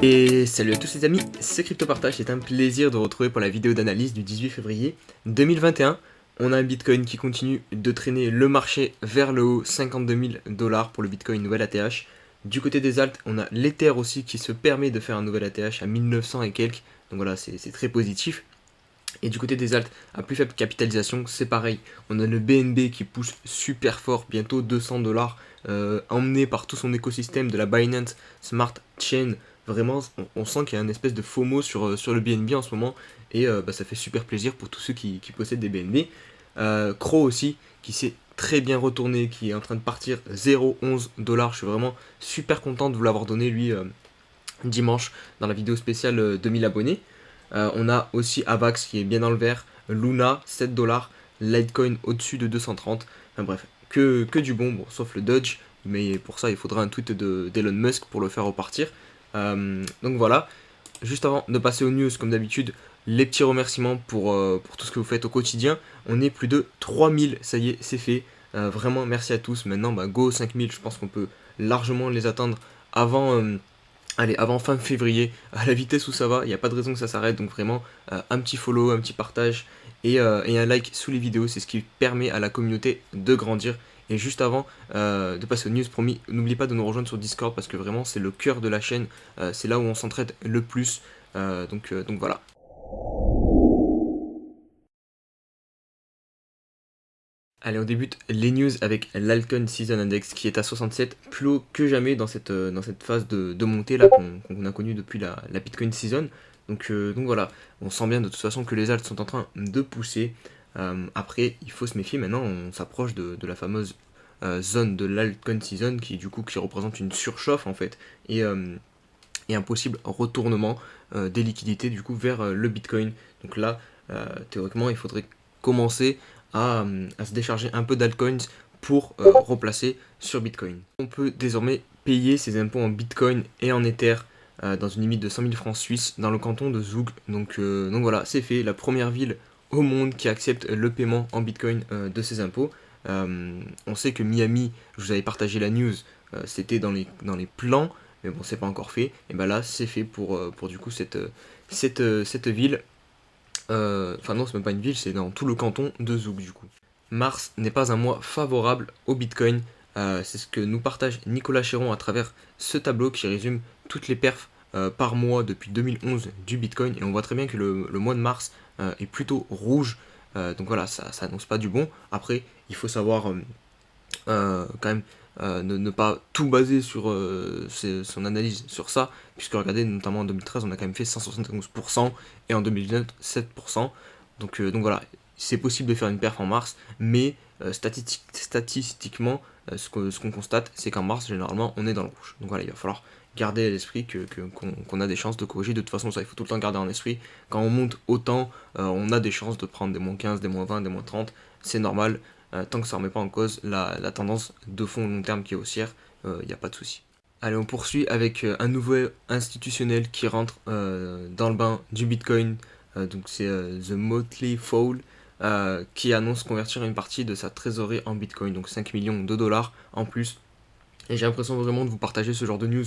Et salut à tous les amis, c'est CryptoPartage, c'est un plaisir de vous retrouver pour la vidéo d'analyse du 18 février 2021. On a un Bitcoin qui continue de traîner le marché vers le haut, 52 000 $ pour le Bitcoin nouvel ATH. Du côté des alts, on a l'Ether aussi qui se permet de faire un nouvel ATH à 1900 et quelques, donc voilà, c'est très positif. Et du côté des alts, à plus faible capitalisation, c'est pareil. On a le BNB qui pousse super fort, bientôt 200 $, emmené par tout son écosystème de la Binance Smart Chain. Vraiment, on sent qu'il y a une espèce de FOMO sur le BNB en ce moment. Et ça fait super plaisir pour tous ceux qui possèdent des BNB. Crow aussi, qui s'est très bien retourné, qui est en train de partir 0,11 $. Je suis vraiment super content de vous l'avoir donné, lui, dimanche, dans la vidéo spéciale 2000 abonnés. On a aussi Avax qui est bien dans le vert, Luna 7 $, Litecoin au-dessus de 230. Enfin bref, que du bon, sauf le Dodge, mais pour ça il faudra un tweet d'Elon Musk pour le faire repartir. Donc voilà, juste avant de passer aux news comme d'habitude, les petits remerciements pour tout ce que vous faites au quotidien. On est plus de 3000, ça y est, c'est fait. Vraiment merci à tous. Maintenant, go 5000, je pense qu'on peut largement les atteindre avant... Allez, avant fin février, à la vitesse où ça va, il n'y a pas de raison que ça s'arrête, donc vraiment un petit follow, un petit partage et un like sous les vidéos, c'est ce qui permet à la communauté de grandir. Et juste avant de passer aux news, promis, n'oublie pas de nous rejoindre sur Discord parce que vraiment c'est le cœur de la chaîne, c'est là où on s'entraide le plus, donc voilà. Allez, on débute les news avec l'Altcoin Season Index qui est à 67, plus haut que jamais dans cette phase de montée là qu'on a connue depuis la Bitcoin Season. Donc voilà, on sent bien de toute façon que les alts sont en train de pousser. Après, il faut se méfier maintenant, on s'approche de la fameuse zone de l'Altcoin Season qui représente une surchauffe en fait et un possible retournement des liquidités du coup vers le Bitcoin. Donc là, théoriquement, il faudrait commencer à se décharger un peu d'altcoins pour replacer sur Bitcoin. On peut désormais payer ses impôts en Bitcoin et en Ether dans une limite de 100 000 francs suisses dans le canton de Zug. Donc voilà, c'est fait, la première ville au monde qui accepte le paiement en Bitcoin de ses impôts. On sait que Miami, je vous avais partagé la news, c'était dans les plans, mais bon, c'est pas encore fait. Et ben là, c'est fait pour du coup cette ville. Enfin non, c'est même pas une ville, c'est dans tout le canton de Zug du coup. Mars n'est pas un mois favorable au Bitcoin. C'est ce que nous partage Nicolas Chéron à travers ce tableau qui résume toutes les perfs par mois depuis 2011 du Bitcoin. Et on voit très bien que le mois de mars est plutôt rouge. Donc voilà, ça annonce pas du bon. Après, il faut savoir quand même ne pas tout baser sur son analyse sur ça, puisque regardez, notamment en 2013, on a quand même fait 171% et en 2019, 7%. Donc voilà, c'est possible de faire une perf en mars, mais statistiquement, ce qu'on constate, c'est qu'en mars, généralement, on est dans le rouge. Donc voilà, il va falloir garder à l'esprit qu'on a des chances de corriger. De toute façon, ça, il faut tout le temps garder en esprit. Quand on monte autant, on a des chances de prendre des moins 15, des moins 20, des moins 30. C'est normal. Tant que ça ne remet pas en cause la tendance de fond long terme qui est haussière, il n'y a pas de souci. Allez, on poursuit avec un nouveau institutionnel qui rentre dans le bain du Bitcoin. Donc c'est The Motley Fool qui annonce convertir une partie de sa trésorerie en Bitcoin, donc 5 millions de dollars en plus. Et j'ai l'impression vraiment de vous partager ce genre de news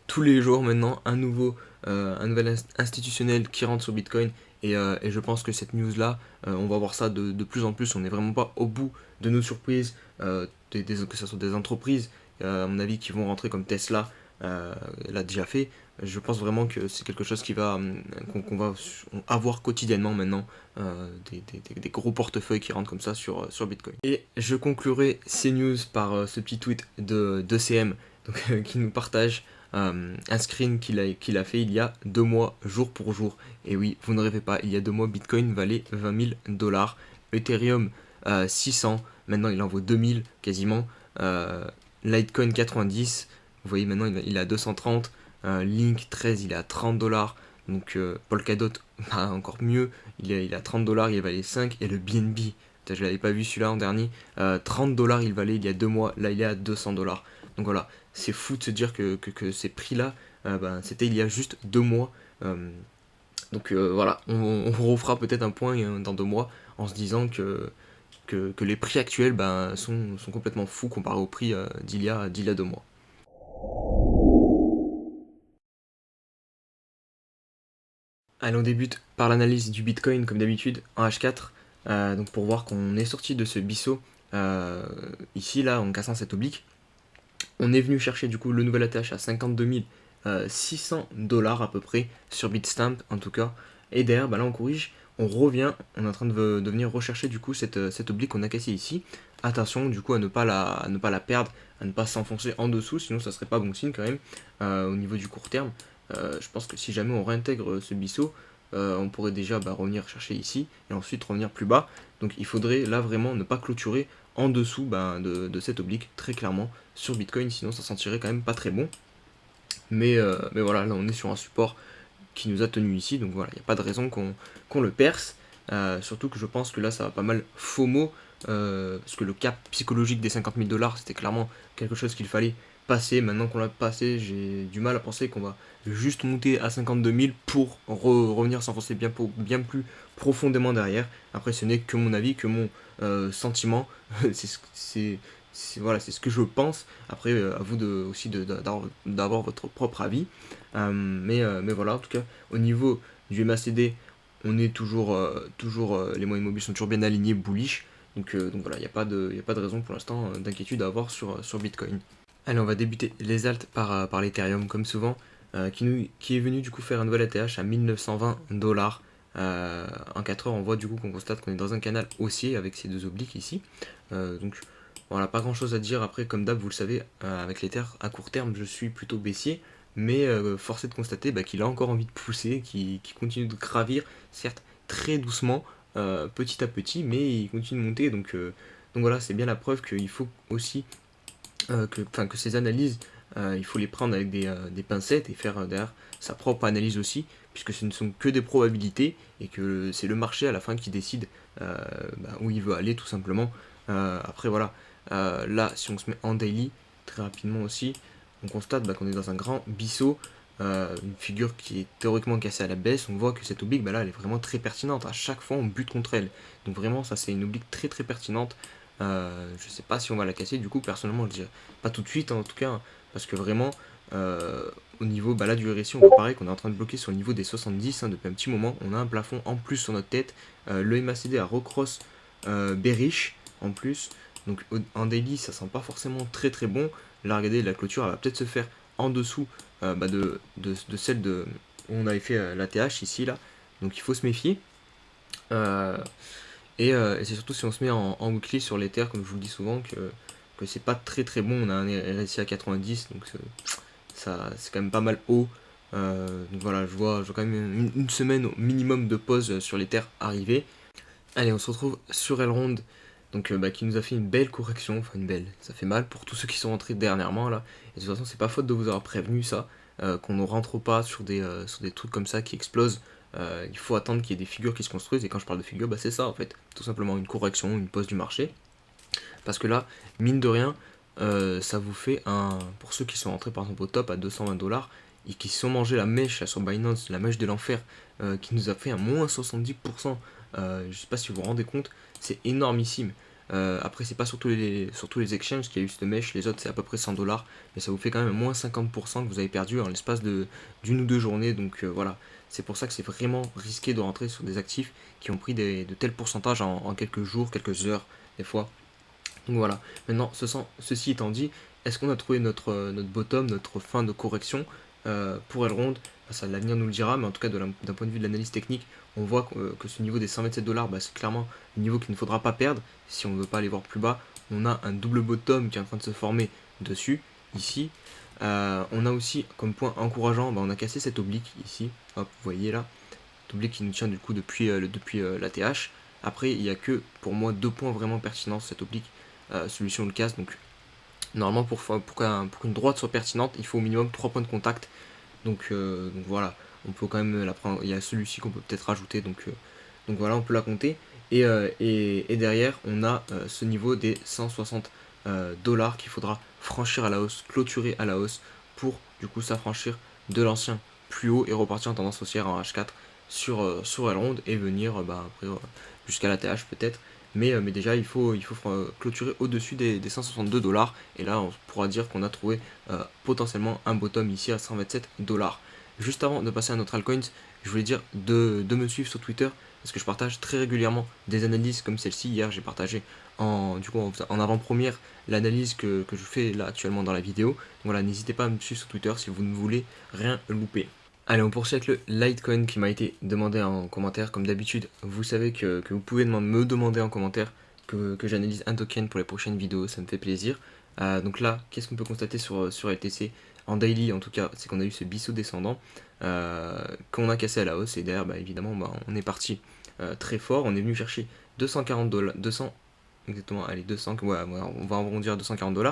tous les jours maintenant, un nouvel institutionnel qui rentre sur Bitcoin. Et je pense que cette news-là, on va voir ça de plus en plus. On n'est vraiment pas au bout de nos surprises, que ce soit des entreprises, à mon avis, qui vont rentrer comme Tesla l'a déjà fait. Je pense vraiment que c'est quelque chose qu'on va avoir quotidiennement maintenant, des gros portefeuilles qui rentrent comme ça sur Bitcoin. Et je conclurai ces news par ce petit tweet de CM donc, qui nous partage un screen qu'il a fait il y a 2 mois, jour pour jour. Et oui, vous ne rêvez pas, il y a 2 mois, Bitcoin valait 20 000 $, Ethereum 600, maintenant il en vaut 2000 quasiment, Litecoin 90, vous voyez maintenant il est à 230, Link 13 il est à 30 $, donc Polkadot encore mieux, il est à 30 $, il valait 5, et le BNB, je l'avais pas vu celui-là en dernier, 30 $ il valait il y a 2 mois, là il est à 200 $. Donc voilà, c'est fou de se dire que ces prix-là, c'était il y a juste 2 mois. Donc voilà, on refera peut-être un point dans 2 mois en se disant que les prix actuels sont complètement fous comparés aux prix d'il y a 2 mois. Allez, on débute par l'analyse du Bitcoin comme d'habitude en H4. Donc pour voir qu'on est sorti de ce biseau ici là en cassant cette oblique. On est venu chercher du coup le nouvel ATH à 52 600 dollars à peu près sur Bitstamp en tout cas. Et derrière, bah là on corrige, on revient, on est en train de venir rechercher du coup cette oblique qu'on a cassée ici. Attention du coup à ne pas la perdre, à ne pas s'enfoncer en dessous, sinon ça serait pas bon signe quand même au niveau du court terme. Je pense que si jamais on réintègre ce biseau, on pourrait déjà revenir chercher ici et ensuite revenir plus bas. Donc il faudrait là vraiment ne pas clôturer en dessous de cette oblique très clairement sur Bitcoin, sinon ça sentirait quand même pas très bon. Mais voilà, là on est sur un support qui nous a tenu ici, donc voilà, il n'y a pas de raison qu'on le perce. Surtout que je pense que là ça va pas mal FOMO, parce que le cap psychologique des 50 000 dollars c'était clairement quelque chose qu'il fallait passer. Maintenant qu'on l'a passé, j'ai du mal à penser qu'on va juste monter à 52 000 pour revenir s'enfoncer bien plus profondément derrière. Après, ce n'est que mon avis, que mon sentiment. Voilà, c'est ce que je pense. Après, à vous aussi d'avoir votre propre avis. Mais voilà, en tout cas, au niveau du MACD, on est toujours, les moyens mobiles sont toujours bien alignés, bullish. Donc voilà, il n'y a pas de raison pour l'instant d'inquiétude à avoir sur Bitcoin. Allez, on va débuter les alts par l'Ethereum, comme souvent, qui est venu du coup faire un nouvel ATH à 1920 dollars. En 4 heures, on voit du coup qu'on constate qu'on est dans un canal haussier avec ces deux obliques ici. Donc voilà, pas grand chose à dire. Après, comme d'hab, vous le savez, avec l'Ether, à court terme, je suis plutôt baissier. Mais force est de constater qu'il a encore envie de pousser, qu'il continue de gravir, certes très doucement, petit à petit, mais il continue de monter. Donc voilà, c'est bien la preuve qu'il faut aussi que ces analyses, il faut les prendre avec des pincettes et faire derrière sa propre analyse aussi, puisque ce ne sont que des probabilités et que c'est le marché à la fin qui décide où il veut aller tout simplement. Après voilà, là si on se met en daily, très rapidement aussi, on constate qu'on est dans un grand biseau, une figure qui est théoriquement cassée à la baisse. On voit que cette oblique là elle est vraiment très pertinente, à chaque fois on bute contre elle, donc vraiment ça c'est une oblique très très pertinente. Je sais pas si on va la casser, du coup personnellement je dirais pas tout de suite en tout cas, parce que vraiment au niveau là du RSI on peut paraît qu'on est en train de bloquer sur le niveau des 70 depuis un petit moment. On a un plafond en plus sur notre tête, le MACD a recross bearish en plus, donc en daily ça sent pas forcément très très bon. Là regardez, la clôture elle va peut-être se faire en dessous de celle où on avait fait la TH ici là, donc il faut se méfier. Et c'est surtout si on se met en weekly sur l'Ether, comme je vous le dis souvent, que c'est pas très très bon. On a un RSI à 90, donc ça c'est quand même pas mal haut. Donc voilà, je vois quand même une semaine au minimum de pause sur l'Ether arriver. Allez, on se retrouve sur Elrond, donc qui nous a fait une belle correction, enfin une belle, ça fait mal pour tous ceux qui sont rentrés dernièrement là. Et de toute façon, c'est pas faute de vous avoir prévenu ça, qu'on ne rentre pas sur des trucs comme ça qui explosent. Il faut attendre qu'il y ait des figures qui se construisent, et quand je parle de figures, c'est ça en fait, tout simplement une correction, une pause du marché. Parce que là, mine de rien, ça vous fait pour ceux qui sont rentrés par exemple au top à 220 dollars et qui se sont mangés la mèche là, sur Binance, la mèche de l'enfer, qui nous a fait un moins 70%. Je sais pas si vous vous rendez compte, c'est énormissime. Après, c'est pas surtout les exchanges qui a eu cette mèche, les autres c'est à peu près 100 dollars, mais ça vous fait quand même moins 50% que vous avez perdu en l'espace d'une ou deux journées. Donc voilà, c'est pour ça que c'est vraiment risqué de rentrer sur des actifs qui ont pris de tels pourcentages en quelques jours, quelques heures, des fois. Donc voilà, maintenant, ceci étant dit, est-ce qu'on a trouvé notre bottom, notre fin de correction pour Elrond? Ça, l'avenir nous le dira, mais en tout cas, d'un point de vue de l'analyse technique, on voit que ce niveau des 127 dollars, c'est clairement le niveau qu'il ne faudra pas perdre si on ne veut pas aller voir plus bas. On a un double bottom qui est en train de se former dessus, ici. On a aussi, comme point encourageant, on a cassé cette oblique ici, hop, vous voyez là, cette oblique qui nous tient du coup depuis la TH. Après, il n'y a que, pour moi, deux points vraiment pertinents sur cette oblique. Celui-ci on le casse, donc normalement pour qu'une droite soit pertinente il faut au minimum 3 points de contact, donc voilà, on peut quand même la prendre. Il y a celui-ci qu'on peut peut-être rajouter, donc voilà, on peut la compter, et derrière on a ce niveau des 160 dollars qu'il faudra franchir à la hausse, clôturer à la hausse pour du coup s'affranchir de l'ancien plus haut et repartir en tendance haussière en H4 sur Elrond et venir après jusqu'à la TH peut-être. Mais déjà il faut clôturer au-dessus des 162 dollars, et là on pourra dire qu'on a trouvé potentiellement un bottom ici à 127 dollars. Juste avant de passer à notre altcoins, je voulais dire de me suivre sur Twitter parce que je partage très régulièrement des analyses comme celle-ci. Hier, j'ai partagé en avant-première l'analyse que je fais là actuellement dans la vidéo. Donc voilà, n'hésitez pas à me suivre sur Twitter si vous ne voulez rien louper. Allez, on poursuit avec le Litecoin qui m'a été demandé en commentaire. Comme d'habitude, vous savez que vous pouvez me demander en commentaire que j'analyse un token pour les prochaines vidéos, ça me fait plaisir. Donc là, qu'est-ce qu'on peut constater sur LTC en daily en tout cas, c'est qu'on a eu ce biseau descendant qu'on a cassé à la hausse et derrière, évidemment, on est parti très fort. On est venu chercher 240 $, 200 exactement, allez 200, ouais, on va arrondir à 240 $.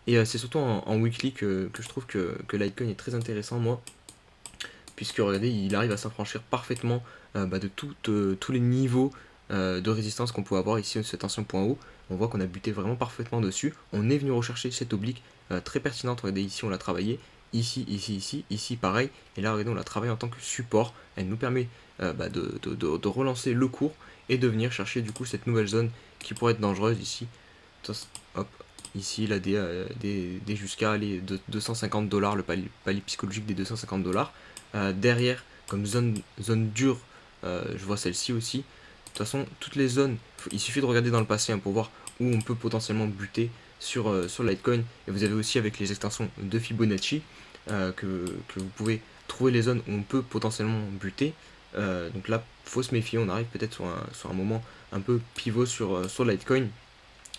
Et c'est surtout en weekly que je trouve que Litecoin est très intéressant, moi, puisque regardez, il arrive à s'affranchir parfaitement de tous les niveaux de résistance qu'on pouvait avoir ici, cet ancien point haut. On voit qu'on a buté vraiment parfaitement dessus. On est venu rechercher cette oblique très pertinente. Regardez, ici on l'a travaillé, ici pareil. Et là, regardez, on l'a travaillé en tant que support. Elle nous permet de relancer le cours et de venir chercher du coup cette nouvelle zone qui pourrait être dangereuse ici. Hop, ici là des jusqu'à les 250 $, le palier psychologique des 250 $. Derrière, comme zone dure, je vois celle-ci aussi. De toute façon, toutes les zones, il suffit de regarder dans le passé pour voir où on peut potentiellement buter sur Litecoin. Et vous avez aussi avec les extensions de Fibonacci que vous pouvez trouver les zones où on peut potentiellement buter. Donc là, faut se méfier, on arrive peut-être sur un moment un peu pivot sur Litecoin.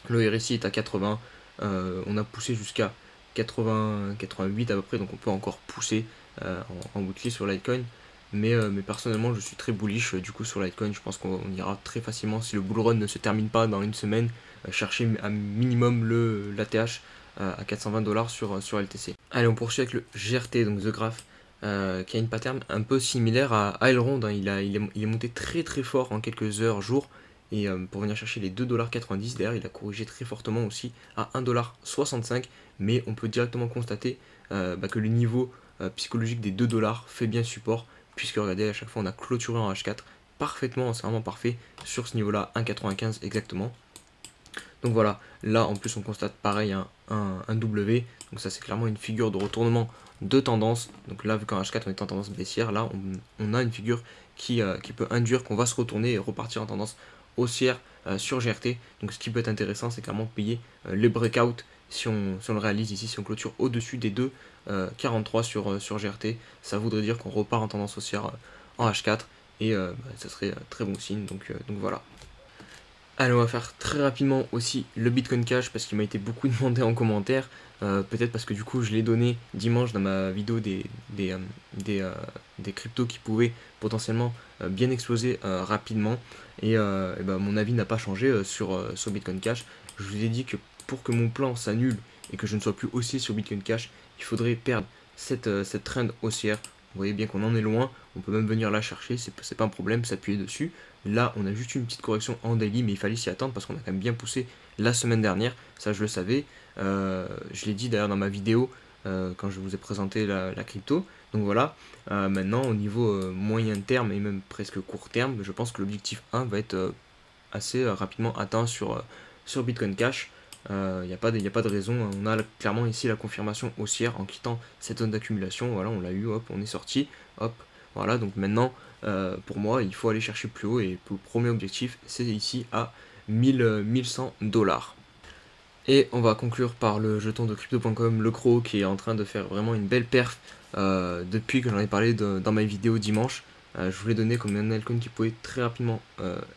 Le RSI est à 80, on a poussé jusqu'à 80, 88 à peu près, donc on peut encore pousser en weekly sur Litecoin. Mais personnellement, je suis très bullish du coup sur Litecoin. Je pense qu'on ira très facilement si le bull run ne se termine pas dans une semaine. Chercher un minimum l'ATH à 420 $ sur LTC. Allez, on poursuit avec le GRT, donc The Graph, qui a une pattern un peu similaire à Elrond. Il est monté très très fort en quelques heures, jours. Et pour venir chercher les 2,90 $, derrière, il a corrigé très fortement aussi à 1,65 $. Mais on peut directement constater que le niveau psychologique des 2 $ fait bien support. Puisque regardez, à chaque fois on a clôturé en H4 parfaitement, c'est vraiment parfait sur ce niveau là, 1,95 exactement. Donc voilà, là en plus on constate pareil un W, donc ça c'est clairement une figure de retournement de tendance. Donc là vu qu'en H4 on est en tendance baissière, là on a une figure qui peut induire qu'on va se retourner et repartir en tendance haussière sur GRT. Donc ce qui peut être intéressant, c'est clairement payer les breakouts si on le réalise ici, si on clôture au-dessus des 2,43 sur GRT. Ça voudrait dire qu'on repart en tendance haussière en H4 et ça serait très bon signe. Donc voilà. Allez, on va faire très rapidement aussi le Bitcoin Cash parce qu'il m'a été beaucoup demandé en commentaire. Peut-être parce que du coup je l'ai donné dimanche dans ma vidéo des cryptos qui pouvaient potentiellement bien exploser rapidement. Et mon avis n'a pas changé sur Bitcoin Cash. Je vous ai dit que pour que mon plan s'annule et que je ne sois plus haussier sur Bitcoin Cash, il faudrait perdre cette trend haussière. Vous voyez bien qu'on en est loin, on peut même venir la chercher, c'est pas un problème, s'appuyer dessus. Là, on a juste une petite correction en daily, mais il fallait s'y attendre parce qu'on a quand même bien poussé la semaine dernière. Ça, je le savais. Je l'ai dit d'ailleurs dans ma vidéo quand je vous ai présenté la crypto. Donc voilà, maintenant au niveau moyen terme et même presque court terme, je pense que l'objectif 1 va être assez rapidement atteint sur Bitcoin Cash. Il n'y a pas de raison. On a clairement ici la confirmation haussière en quittant cette zone d'accumulation. Voilà, on l'a eu, hop, on est sorti. Hop, voilà, donc maintenant, pour moi, il faut aller chercher plus haut. Et le premier objectif, c'est ici à 1100 $. Et on va conclure par le jeton de crypto.com, le Crow, qui est en train de faire vraiment une belle perf depuis que j'en ai parlé dans ma vidéo dimanche. Je vous l'ai donné comme un altcoin qui pouvait très rapidement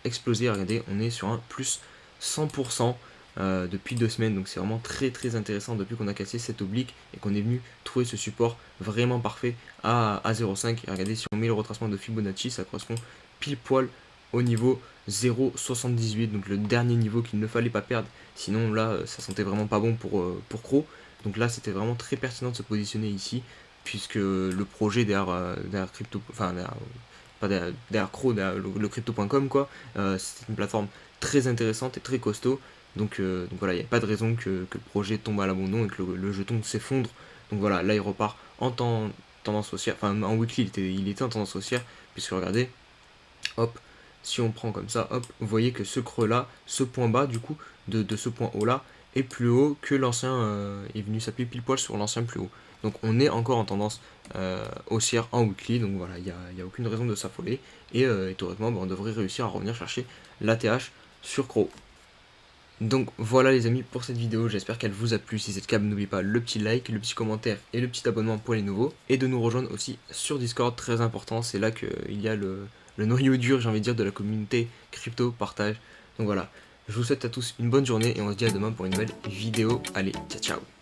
exploser. Regardez, on est sur un plus 100% depuis 2 semaines, donc c'est vraiment très très intéressant depuis qu'on a cassé cette oblique et qu'on est venu trouver ce support vraiment parfait à 0,5. Et regardez, si on met le retracement de Fibonacci, ça correspond pile poil au niveau 0,78, donc le dernier niveau qu'il ne fallait pas perdre, sinon là ça sentait vraiment pas bon pour Crow. Donc là c'était vraiment très pertinent de se positionner ici, puisque le projet derrière crypto, enfin pas derrière Crow, derrière le crypto.com quoi, c'est une plateforme très intéressante et très costaud. Donc voilà, il n'y a pas de raison que le projet tombe à l'abandon et que le jeton s'effondre. Donc voilà, là il repart en tendance haussière, enfin en weekly il était en tendance haussière, puisque regardez, hop, si on prend comme ça, hop, vous voyez que ce creux là, ce point bas du coup, de ce point haut là, est plus haut que l'ancien, est venu s'appuyer pile poil sur l'ancien plus haut. Donc on est encore en tendance haussière en weekly, donc voilà, il n'y a aucune raison de s'affoler. Et théoriquement, on devrait réussir à revenir chercher l'ATH sur Crow. Donc voilà les amis pour cette vidéo, j'espère qu'elle vous a plu. Si c'est le cas, n'oubliez pas le petit like, le petit commentaire et le petit abonnement pour les nouveaux. Et de nous rejoindre aussi sur Discord, très important, c'est là qu'il y a le noyau dur, j'ai envie de dire, de la communauté crypto partage. Donc voilà, je vous souhaite à tous une bonne journée et on se dit à demain pour une nouvelle vidéo. Allez, ciao ciao.